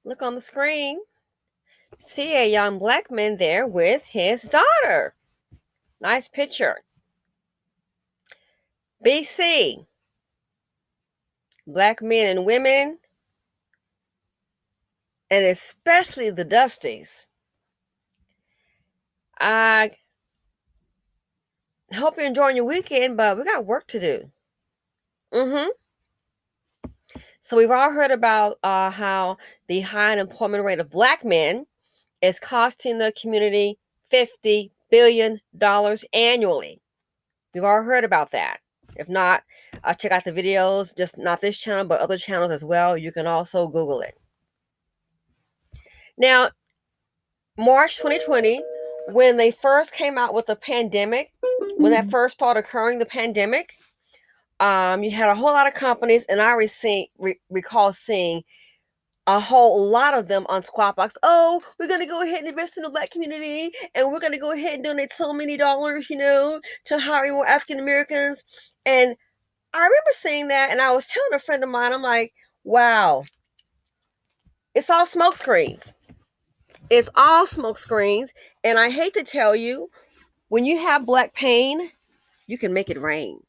Look on the screen. See a young black man there with his daughter. Nice picture. BC, black men and women, and especially the Dusties. I hope you're enjoying your weekend, but we got work to do. So we've all heard about how the high unemployment rate of black men is costing the community $50 billion annually. We've all heard about that. If not, check out the videos, just not this channel, but other channels as well. You can also Google it. Now, March 2020, when they first came out with the pandemic, when that first started occurring, the pandemic, you had a whole lot of companies, and I recall seeing a whole lot of them on Squawk Box. Oh, we're going to go ahead and invest in the black community, and we're going to go ahead and donate so many dollars, to hiring more African Americans. And I remember seeing that, and I was telling a friend of mine, I'm like, wow, it's all smoke screens. It's all smoke screens. And I hate to tell you, when you have black pain, you can make it rain.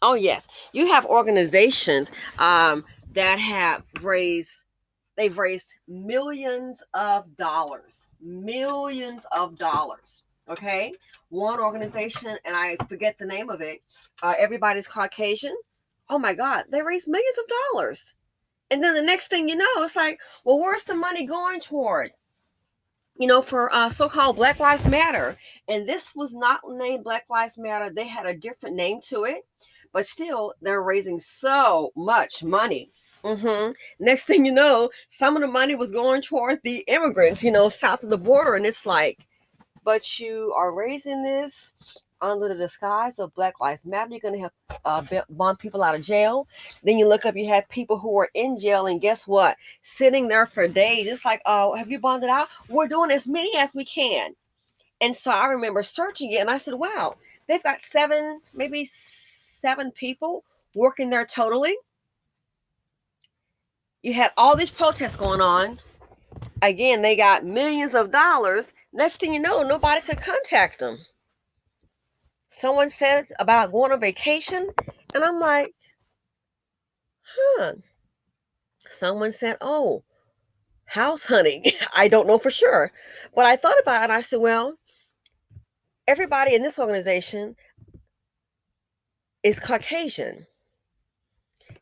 Oh, yes. You have organizations that they've raised millions of dollars. Millions of dollars. Okay? One organization, and I forget the name of it, Everybody's Caucasian. Oh my God, they raised millions of dollars. And then the next thing you know, it's like, well, where's the money going toward? For so-called Black Lives Matter. And this was not named Black Lives Matter. They had a different name to it. But still, they're raising so much money. Next thing you know, some of the money was going toward the immigrants, south of the border. And it's like, but you are raising this under the disguise of Black Lives Matter. You're going to have bond people out of jail. Then you look up, you have people who are in jail, and guess what? Sitting there for days. It's like, oh, have you bonded out? We're doing as many as we can. And so I remember searching it, and I said, wow, they've got maybe seven people working there totally. You had all these protests going on. Again, they got millions of dollars. Next thing you know, nobody could contact them. Someone said about going on vacation, and I'm like, Someone said, oh, house hunting. I don't know for sure. But I thought about it, and I said, well, everybody in this organization is Caucasian.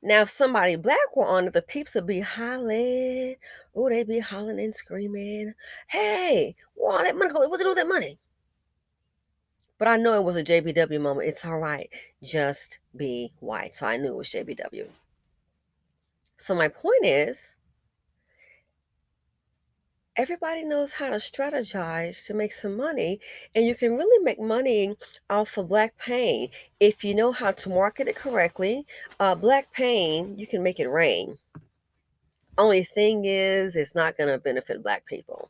Now, if somebody black were on it, the peeps would be hollering. Oh, they'd be hollering and screaming. Hey, what to do with that money? But I know it was a JBW moment. It's all right. Just be white. So I knew it was JBW. So my point is, everybody knows how to strategize to make some money, and you can really make money off of black pain if you know how to market it correctly. Black pain, you can make it rain. Only thing is, it's not going to benefit black people.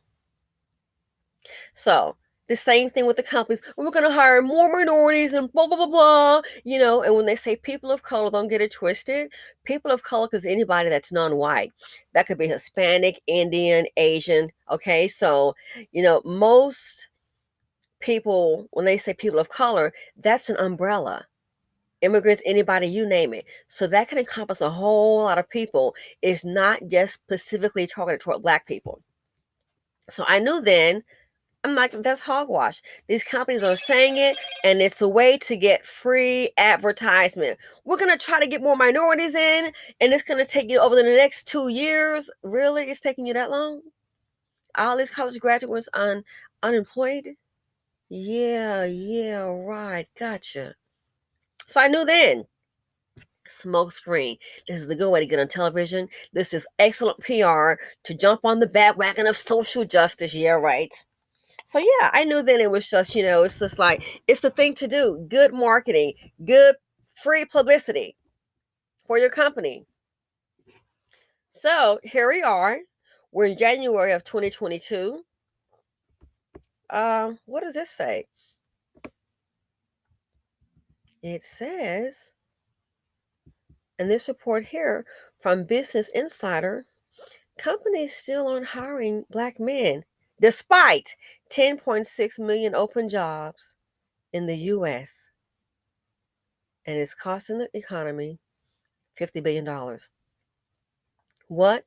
So the same thing with the companies. We're going to hire more minorities and blah, blah, blah, blah. And when they say people of color, don't get it twisted. People of color is anybody that's non-white. That could be Hispanic, Indian, Asian. Okay. So, most people, when they say people of color, that's an umbrella. Immigrants, anybody, you name it. So that can encompass a whole lot of people. It's not just specifically targeted toward black people. So I knew then, I'm like, that's hogwash. These companies are saying it, and it's a way to get free advertisement. We're going to try to get more minorities in, and it's going to take you over the next 2 years. Really? It's taking you that long? All these college graduates unemployed? Yeah, right. Gotcha. So I knew then. Smoke screen. This is a good way to get on television. This is excellent PR to jump on the bandwagon of social justice. Yeah, right. So yeah, I knew then it was just, it's just like, it's the thing to do. Good marketing, good free publicity for your company. So here we are. We're in January of 2022. What does this say? It says, in this report here from Business Insider, Companies still aren't hiring Black men, despite 10.6 million open jobs in the U.S., and it's costing the economy $50 billion. What?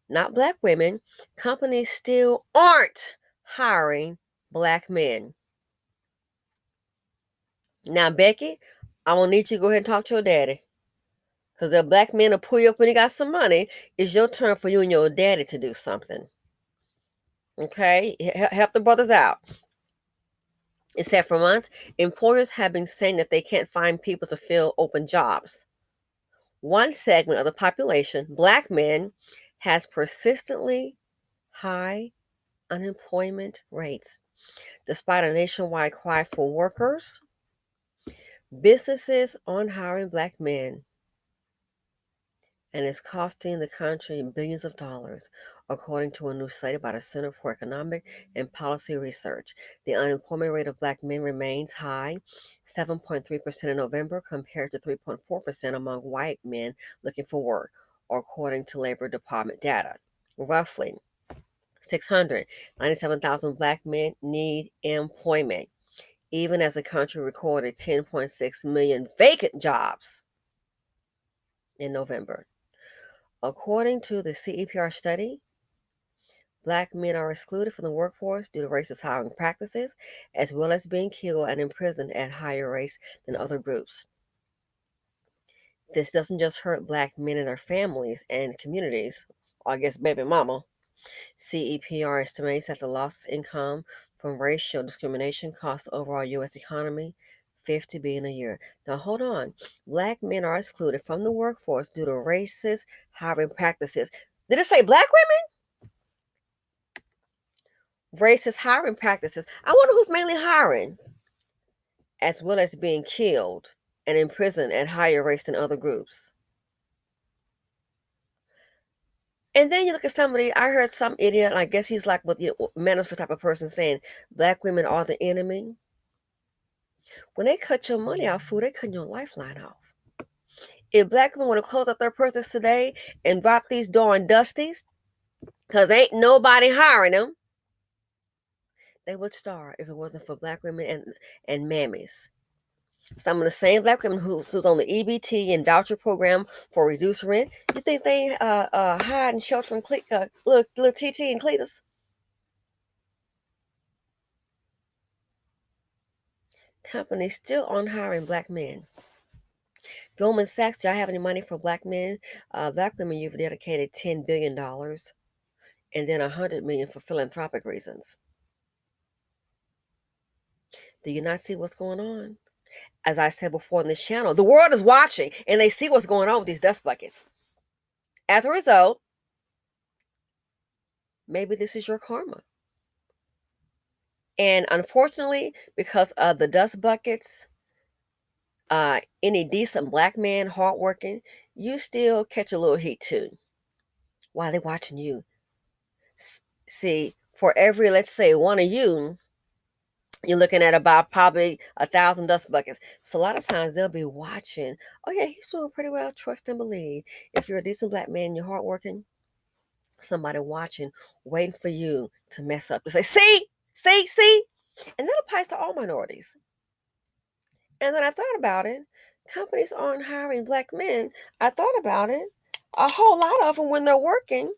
Not Black women. Companies still aren't hiring Black men. Now, Becky, I'm going to need you to go ahead and talk to your daddy. Because the Black men will pull you up when you got some money. It's your turn for you and your daddy to do something. Okay? Help the brothers out. It said for months, employers have been saying that they can't find people to fill open jobs. One segment of the population, Black men, has persistently high unemployment rates. Despite a nationwide cry for workers, businesses aren't hiring Black men, and it's costing the country billions of dollars, according to a new study by the Center for Economic and Policy Research. The unemployment rate of Black men remains high, 7.3% in November, compared to 3.4% among white men looking for work, according to Labor Department data. Roughly 697,000 Black men need employment, even as the country recorded 10.6 million vacant jobs in November. According to the CEPR study, Black men are excluded from the workforce due to racist hiring practices, as well as being killed and imprisoned at higher rates than other groups. This doesn't just hurt Black men and their families and communities, or I guess baby mama. CEPR estimates that the lost income from racial discrimination costs the overall U.S. economy $50 billion a year. Now hold on. Black men are excluded from the workforce due to racist hiring practices. Did it say Black women? Racist hiring practices. I wonder who's mainly hiring, as well as being killed and imprisoned at higher rates than other groups. And then you look at somebody, I heard some idiot, I guess he's like what Manosphere type of person saying Black women are the enemy. When they cut your money out, fool, they cut your lifeline off. If Black women want to close up their purses today and drop these darn dusties, because ain't nobody hiring them, they would starve if it wasn't for Black women and mammies. Some of the same Black women who's on the EBT and voucher program for reduced rent, you think they hide and shelter from little TT and Cletus? Companies still aren't hiring Black men. Goldman Sachs, do y'all have any money for Black men? Black women, you've dedicated $10 billion and then $100 million for philanthropic reasons. Do you not see what's going on? As I said before in this channel, the world is watching and they see what's going on with these dust buckets. As a result, maybe this is your karma. And unfortunately, because of the dust buckets, any decent Black man, hardworking, you still catch a little heat too. Why they watching you? See, for every, let's say, one of you, you're looking at about probably 1,000 dust buckets. So a lot of times they'll be watching. Oh yeah, he's doing pretty well. Trust and believe. If you're a decent Black man, you're hardworking, somebody watching, waiting for you to mess up. To say, see, and that applies to all minorities. And then I thought about it. Companies aren't hiring Black men. I thought about it. A whole lot of them, when they're working,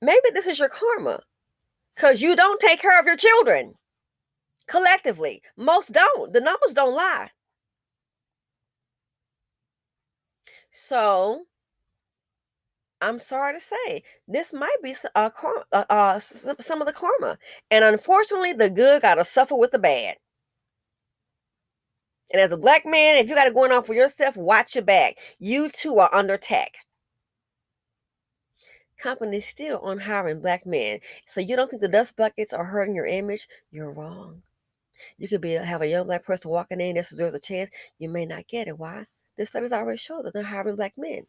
maybe this is your karma, because you don't take care of your children. Collectively, most don't. The numbers don't lie. So I'm sorry to say, this might be some of the karma. And unfortunately, the good got to suffer with the bad. And as a Black man, if you got it going on for yourself, watch your back. You too are under attack. Companies still aren't hiring Black men. So you don't think the dust buckets are hurting your image? You're wrong. You could have a young Black person walking in that deserves a chance. You may not get it. Why? This studies already show that they're hiring Black men.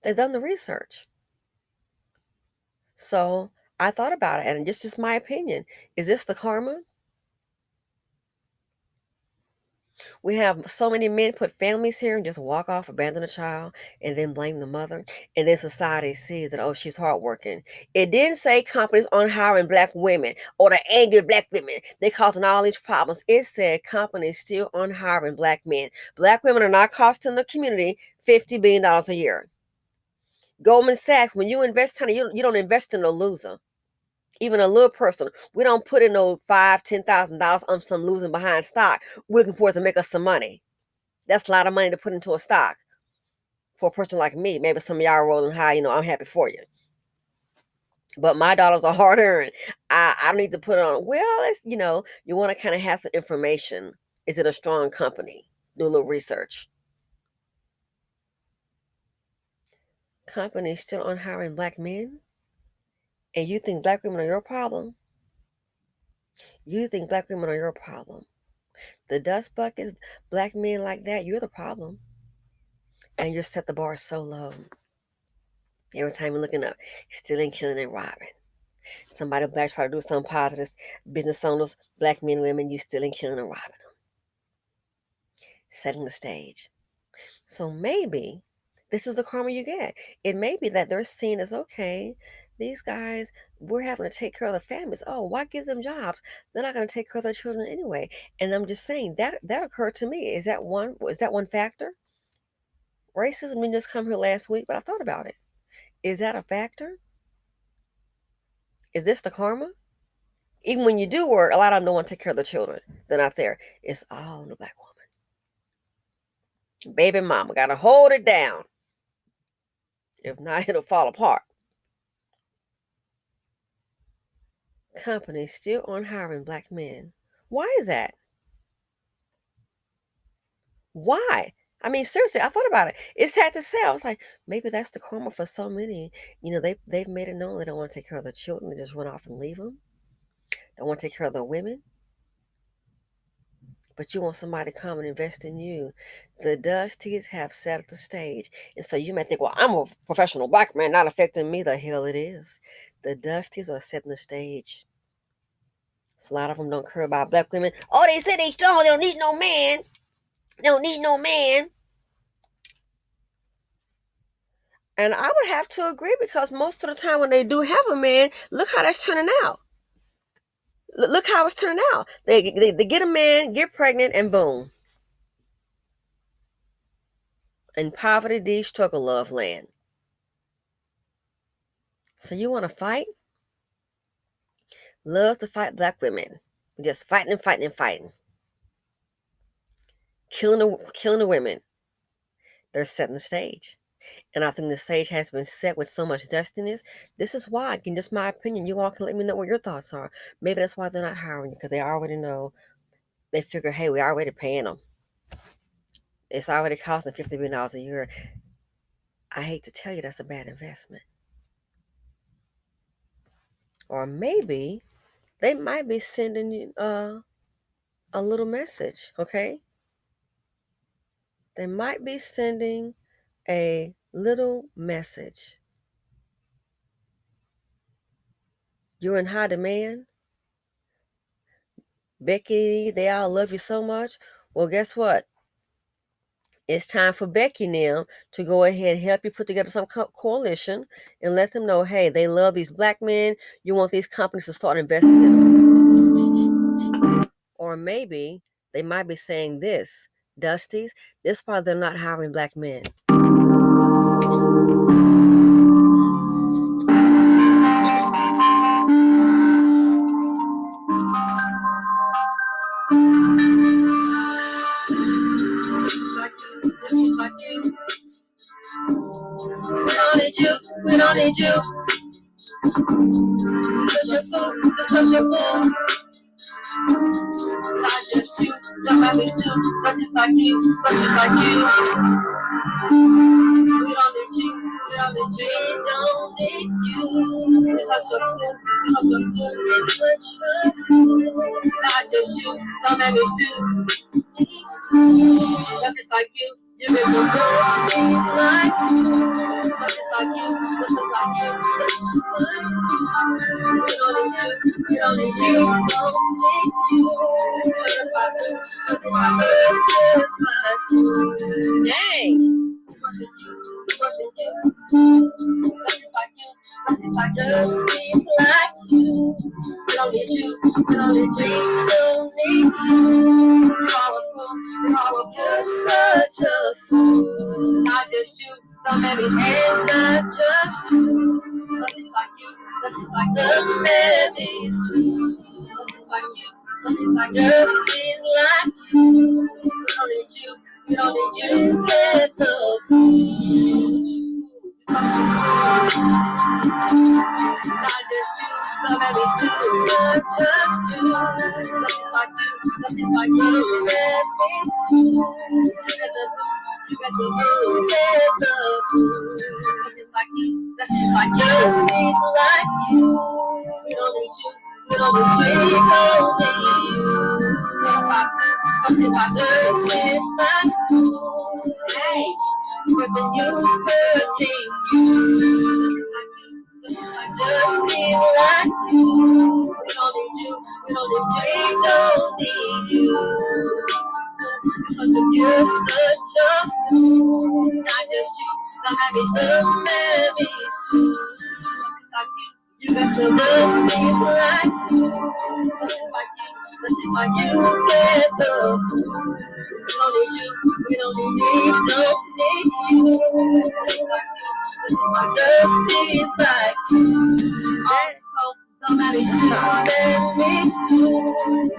They've done the research. So I thought about it, and just my opinion. Is this the karma? We have so many men put families here and just walk off, abandon a child, and then blame the mother. And then society sees that, oh, she's hardworking. It didn't say companies aren't hiring Black women or the angry Black women. They're causing all these problems. It said companies still aren't hiring Black men. Black women are not costing the community $50 billion a year. Goldman Sachs, when you invest, honey, you don't invest in a loser. Even a little person, we don't put in no $5,000, $10,000 on some losing behind stock, looking for it to make us some money. That's a lot of money to put into a stock for a person like me. Maybe some of y'all are rolling high, I'm happy for you. But my dollars are hard earned. I don't need to put it on. Well, it's, you want to kind of have some information. Is it a strong company? Do a little research. Companies still aren't hiring Black men? And you think Black women are your problem? You think Black women are your problem? The dust buckets, Black men like that, you're the problem. And you're set the bar so low. Every time you're looking up, stealing, killing, and robbing. Somebody Black try to do something positive. Business owners, Black men and women, you stealing, killing, and robbing them. Setting the stage. So maybe this is the karma you get. It may be that they're seen as, okay, these guys, we're having to take care of the families. Oh, why give them jobs? They're not going to take care of their children anyway. And I'm just saying that occurred to me. Is that one factor? Racism didn't just come here last week, but I thought about it. Is that a factor? Is this the karma? Even when you do work, a lot of them don't want to take care of the children. They're not there. It's all on the Black woman. Baby mama got to hold it down. If not, it'll fall apart. Companies still aren't hiring Black men. Why is that? Why? I mean, seriously, I thought about it. It's sad to say. I was like, maybe that's the karma for so many. They've made it known they don't want to take care of their children. They just run off and leave them. Don't want to take care of their women. But you want somebody to come and invest in you. The Dusties have set the stage. And so you may think, well, I'm a professional Black man, not affecting me. The hell it is. The Dusties are setting the stage. So a lot of them don't care about Black women. Oh, they said they strong. They don't need no man. They don't need no man. And I would have to agree, because most of the time when they do have a man, look how that's turning out. Look how it's turning out. They get a man, get pregnant, and boom. In poverty, these struggle love land. So you want to fight? Love to fight Black women. Just fighting and fighting and fighting. Killing the women. They're setting the stage. And I think the stage has been set with so much dustiness. This is why, in just my opinion, you all can let me know what your thoughts are. Maybe that's why they're not hiring you, because they already know. They figure, hey, we're already paying them. It's already costing $50 million a year. I hate to tell you, that's a bad investment. Or maybe they might be sending you a little message, okay? They might be sending a little message. You're in high demand. Becky, they all love you so much. Well, guess what? It's time for Becky now to go ahead and help you put together some coalition and let them know, hey, they love these Black men. You want these companies to start investing in them. Or maybe they might be saying this, Dusties, this is why they're not hiring Black men. We don't need you. Touch your food, touch your food. Not just you, the babies too. Not just like you, not just like you. We don't need you, we don't need you. We don't need you. Touch your food, touch your food. Touch your food. Not just you, the babies too. Not just like you. You make the world like you. Not just like you, not just like you. We don't need you, we don't need you. We don't need you. Nothing's like you. Nothing's like justice like you. We don't need you. We don't need you. We don't need you. You're a fool. You're such a fool. Not just you. The babies and not just you. Nothing's like you. Nothing's like the babies too. Nothing's like you. Nothing's like justice like you. We don't need you. We don't need you. Get the not just you, the babies too, not just you. Nothing's like you, nothing's like you, babies too. You got the blue, get the blue. Nothing's like you, nothing's like justice like you. We don't need you, we don't need you, we don't need you. Something about certified food. Hey, for the news, birthday, you. Just be like you. We don't need you. We don't need you. We don't need you. You're such a fool. Not just you. The babies too. Like you got the justice like you. Just like you. Just like you. Get the fool. We don't need you. We don't need you. We don't need you. Just be like you. Also, the babies too.